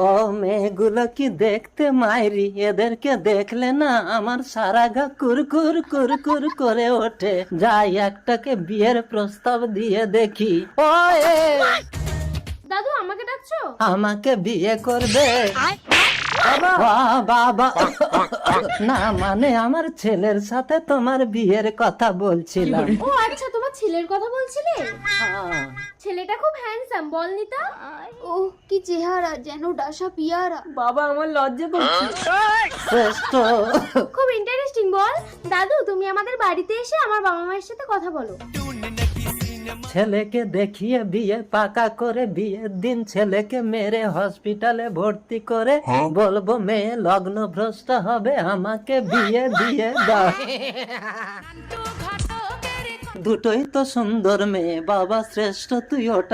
ও মেয়েগুলো কি দেখতে মাইরি, এদেরকে দেখলে না আমার সারা গা কুরকুর কুরকুর করে ওঠে। যাই একটাকে বিয়ের প্রস্তাব দিয়ে দেখি। ও দাদু আমাকে ডাকছো? আমাকে বিয়ে করবে? বাবা না, মানে আমার ছেলের সাথে তোমার বিয়ের কথা বলছিলাম। ও আচ্ছা, তোমার ছেলের কথা বলছিলে? হ্যাঁ। ছেলেটা খুব হ্যান্ডসাম, বল নিতা। ও কি চেহারা, যেন ডাসা পিয়ারা। বাবা আমার লজ্জা করছে। শ্রেষ্ঠ। খুব ইন্টারেস্টিং, বল। দাদু তুমি আমাদের বাড়িতে এসে আমার বাবা মায়ের সাথে কথা বলো। ছেলেকে দেখিয়ে বিয়ে পাকা করে বিয়ের দিন ছেলেকে মেরে হসপিটালে ভর্তি করে বলবো মেয়ে লগ্ন ভ্রষ্ট হবে, আমাকে বিয়ে দিয়ে দাও। দুটোই তো সুন্দর মেয়ে, বাবা শ্রেষ্ঠ তুই ওটা